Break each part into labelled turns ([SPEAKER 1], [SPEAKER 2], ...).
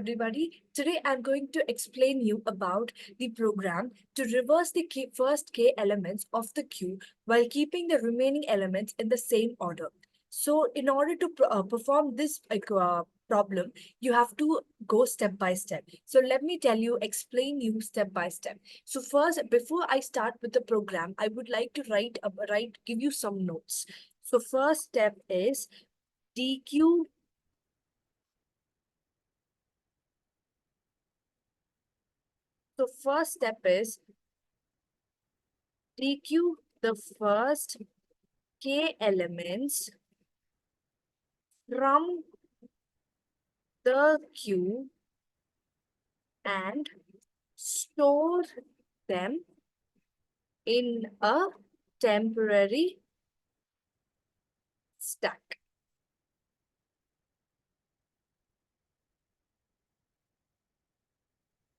[SPEAKER 1] Everybody, today I'm going to explain you about the program to reverse the first k elements of the queue while keeping the remaining elements in the same order. So in order to perform this problem, you have to go step by step. So let me explain you step by step. So first, before I start with the program, I would like to give you some notes. So first step is dq. So first step is dq the first k elements from the queue and store them in a temporary stack.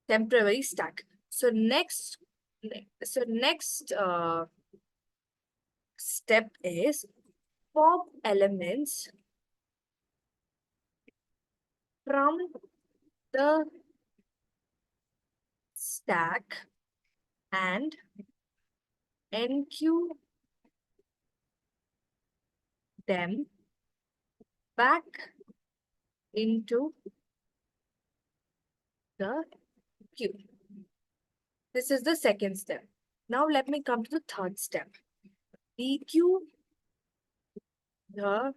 [SPEAKER 1] Temporary stack. So next step is pop elements from the stack and enqueue them back into the queue. This is the second step. Now let me come to the third step. DQ the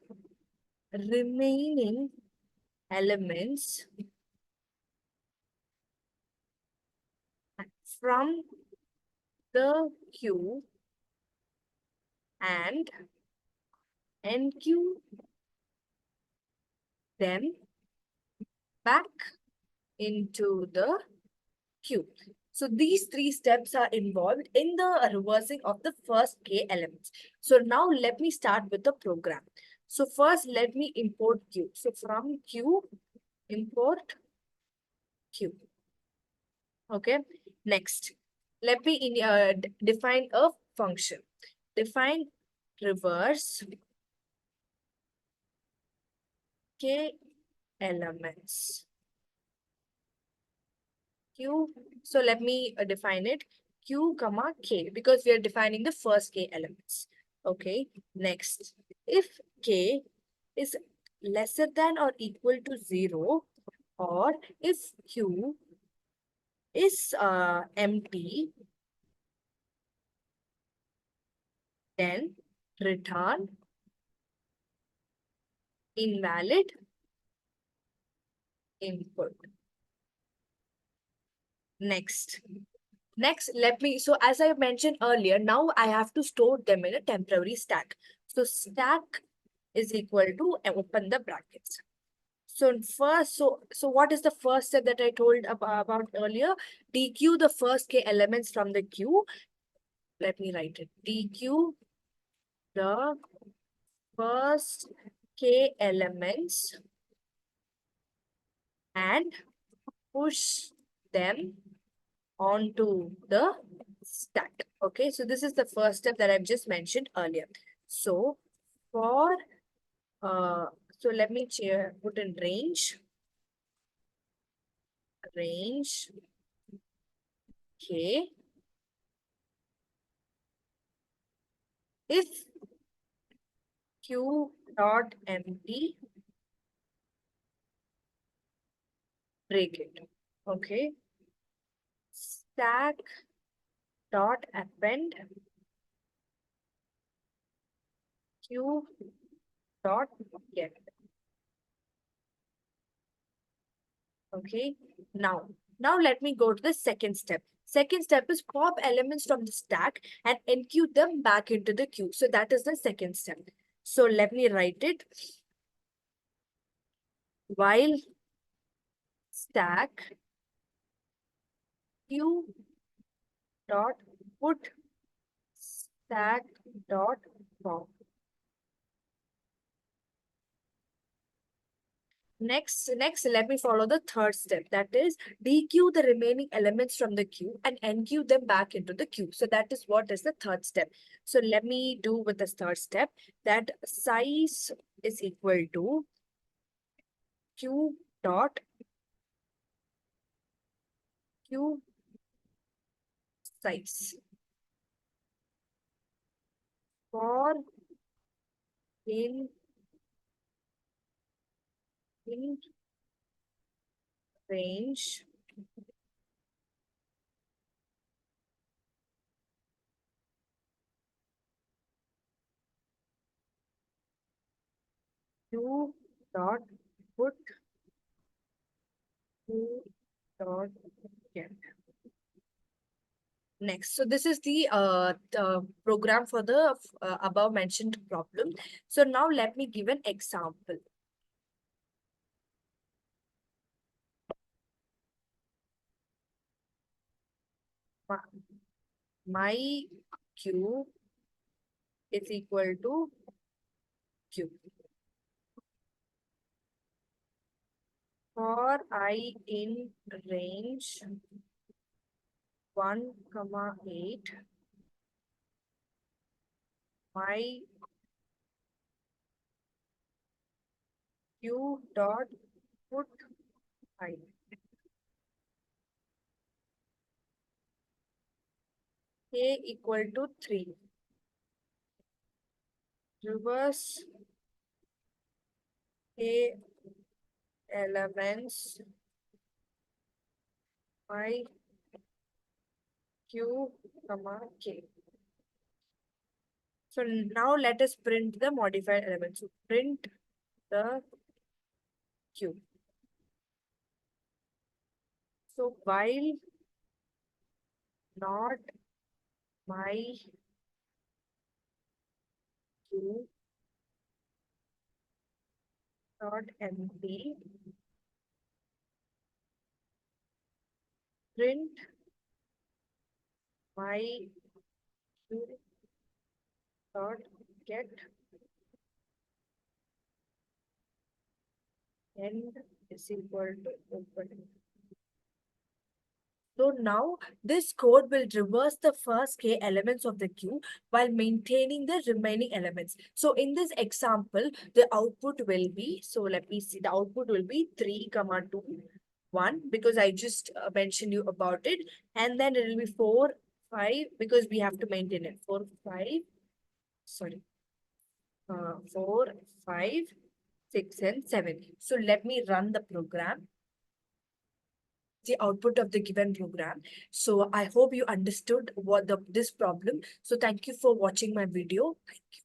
[SPEAKER 1] remaining elements from the queue and enqueue them back into the queue. So these three steps are involved in the reversing of the first k elements. So now let me start with the program. So first let me import queue. So from queue, import queue. Okay. Next, let me define a function. Define reverse k elements. Q. So let me define it. Q comma k because we are defining the first k elements. Okay. Next, if k is lesser than or equal to 0, or if q is empty, then return invalid input. Next, so as I mentioned earlier, now I have to store them in a temporary stack. So stack is equal to open the brackets. So first, so what is the first step that I told about earlier? DQ the first k elements from the queue. Let me write it. DQ the first k elements and push them onto the stack. Okay, so this is the first step that I've just mentioned earlier. So for so let me put in range k. If q dot empty, break it. Okay, stack dot append q dot get. Okay, now let me go to the second step. Second step is pop elements from the stack and enqueue them back into the queue. So that is the second step. So let me write it. While stack q dot put stack dot pop. Next, let me follow the third step. That is DQ the remaining elements from the queue and enqueue them back into the queue. So that is what is the third step. So let me do with the third step that size is equal to Q dot queue size for in in range q dot put q dot get. Next, so this is the program for the above mentioned problem. So now let me give an example. My, my q is equal to q. For I in range 1, comma 8, my q dot put I k equal to 3. Reverse k elements my q, comma k. So now let us print the modified element. So print the q. So while not my q dot empty, print my q dot get end is equal to open. So now this code will reverse the first k elements of the queue while maintaining the remaining elements. So in this example, the output will be, so let me see, the output will be 3, comma 2, 1, because I just mentioned you about it. And then it will be 4, 5, because we have to maintain it. 4, 5, sorry, 4, 5, 6, and 7. So let me run the program, the output of the given program. So I hope you understood what this problem. So thank you for watching my video. Thank you.